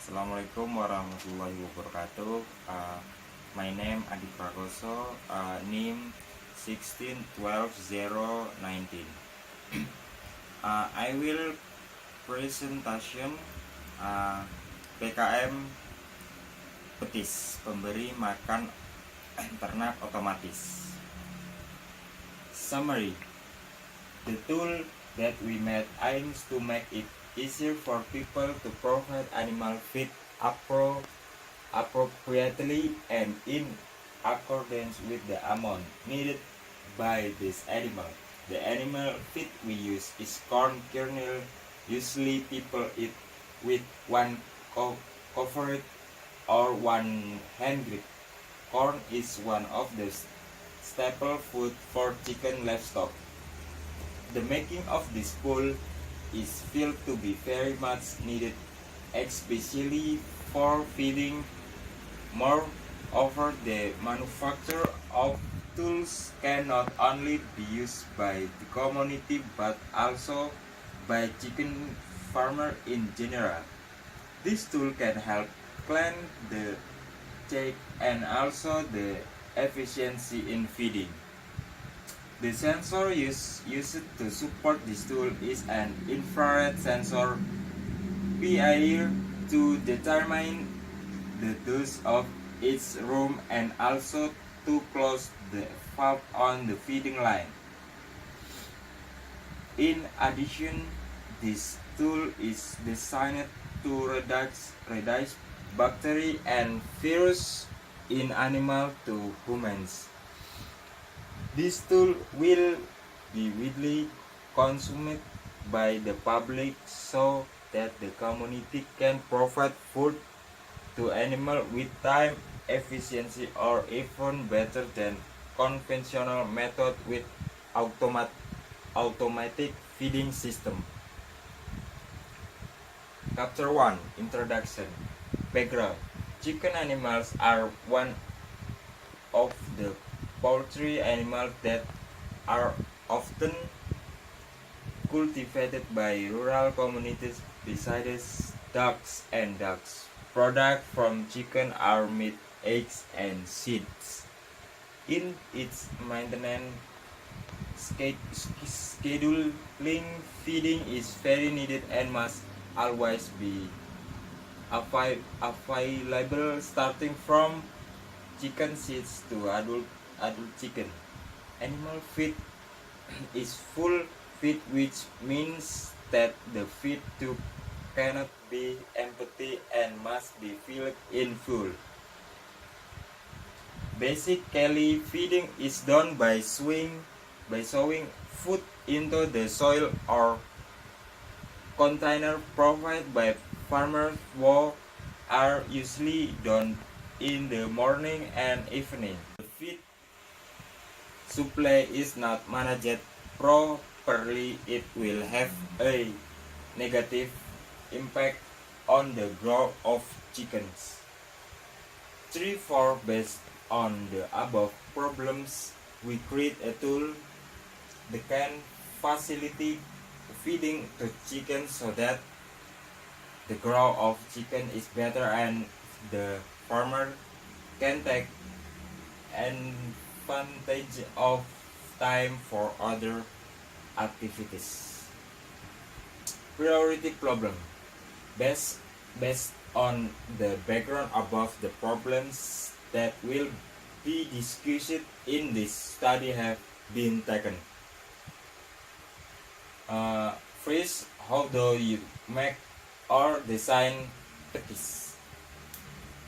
Assalamualaikum warahmatullahi wabarakatuh. My name Adi Prakoso, name 1612 019. I will presentation PKM Petis, pemberi makan ternak otomatis. Summary: the tool that we made aims to make it easier for people to provide animal feed appropriately and in accordance with the amount needed by this animal. The animal feed we use is corn kernel. Usually people eat with one covered or one hand grip. Corn is one of the staple food for chicken livestock. The making of this pool is felt to be very much needed, especially for feeding. Moreover, the manufacture of tools can not only be used by the community but also by chicken farmers in general. This tool can help clean the chick and also the efficiency in feeding. The sensor used to support this tool is an infrared sensor PIR to determine the dose of each room and also to close the valve on the feeding line. In addition, this tool is designed to reduce bacteria and virus in animal to humans. This tool will be widely consumed by the public so that the community can provide food to animals with time efficiency or even better than conventional method with automatic feeding system. Chapter 1: Introduction. Background: chicken animals are one of the poultry animals that are often cultivated by rural communities besides ducks and ducks. Products from chicken are meat, eggs, and seeds. In its maintenance scheduling, feeding is very needed and must always be available, starting from chicken seeds to adult chicken. Animal feed is full feed, which means that the feed tube cannot be empty and must be filled in full. Basically, feeding is done by sowing food into the soil or container provided by farmers, who are usually done in the morning and evening. The feed supply is not managed properly, it will have a negative impact on the growth of chickens. 3-4 Based on the above problems, we create a tool that can facilitate feeding to chickens so that the growth of chicken is better and the farmer can take advantage of time for other activities. Priority problem. Based on the background above, the problems that will be discussed in this study have been taken. First, how do you make or design petis?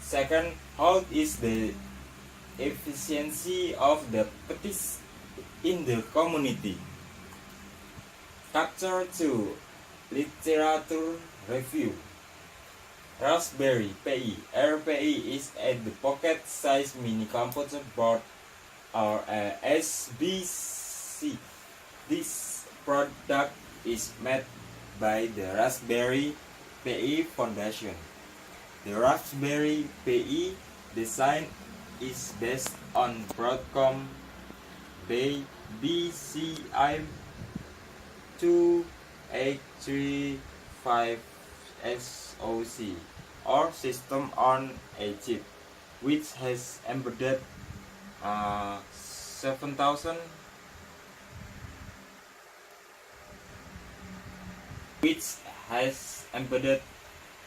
Second, how is the efficiency of the petis in the community? Chapter 2: Literature Review. Raspberry Pi. RPI is the pocket-sized mini computer board, or SBC. This product is made by the Raspberry Pi Foundation. The Raspberry Pi design is based on Broadcom BCI 2835 SoC or system on a chip, which has embedded 7,000 which has embedded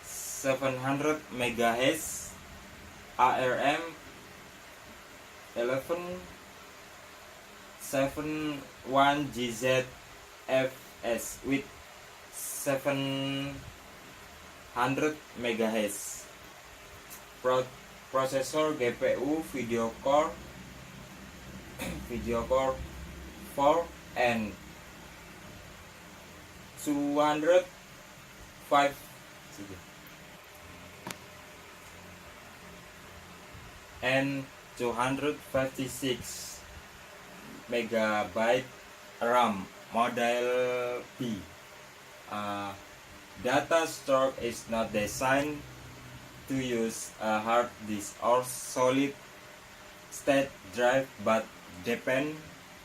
700 MHz ARM 1171 GZFS with 700 MHz. Processor GPU video core 4 and 205 and 256 megabyte RAM model B. Data store is not designed to use a hard disk or solid state drive, but depend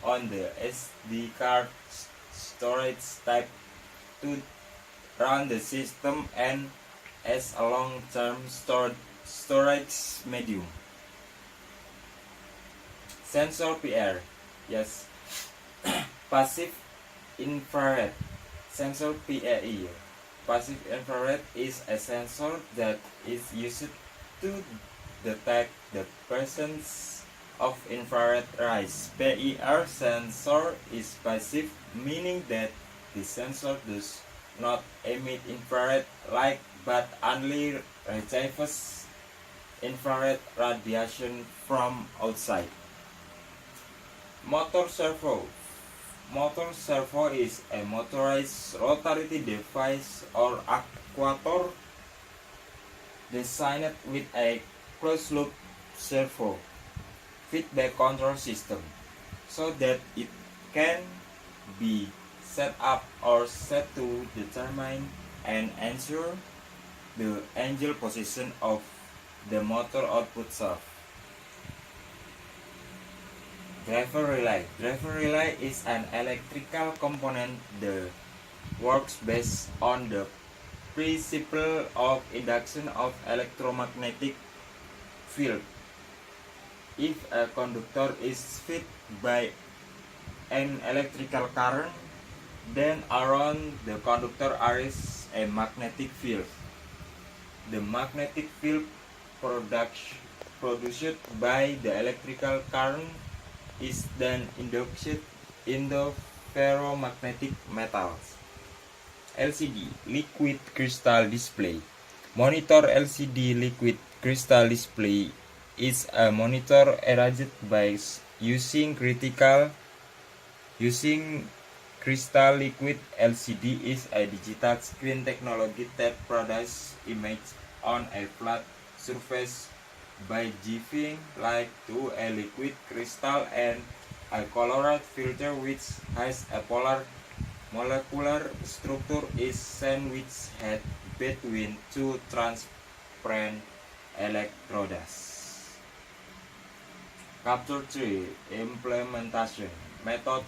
on the SD card storage type to run the system and as a long-term storage medium. Sensor PR, yes. Passive infrared sensor PAE. Passive infrared is a sensor that is used to detect the presence of infrared rays. PIR sensor is passive, meaning that the sensor does not emit infrared light but only receives infrared radiation from outside. Motor servo. Motor servo is a motorized rotary device or actuator designed with a closed-loop servo feedback control system so that it can be set up or set to determine and ensure the angle position of the motor output shaft. Driver relay. Driver relay is an electrical component that works based on the principle of induction of electromagnetic field. If a conductor is fed by an electrical current, then around the conductor is a magnetic field. The magnetic field produced by the electrical current is then induced in the ferromagnetic metals. LCD, liquid crystal display. Monitor LCD liquid crystal display is a monitor arranged by using crystal liquid. LCD is a digital screen technology that produces image on a flat surface by giving light to a liquid crystal, and a colored filter which has a polar molecular structure is sandwiched between two transparent electrodes. Chapter 3, Implementation Method.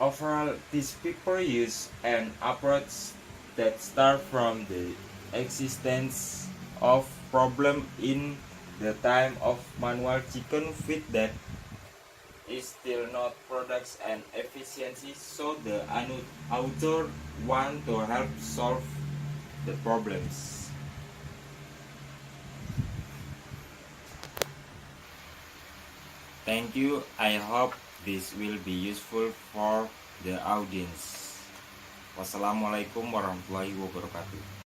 Overall, this paper uses an approach that starts from the existence of problem in the time of manual chicken feed that is still not products and efficiency, so the author want to help solve the problems. Thank you. I hope this will be useful for the audience. Wassalamualaikum warahmatullahi wabarakatuh.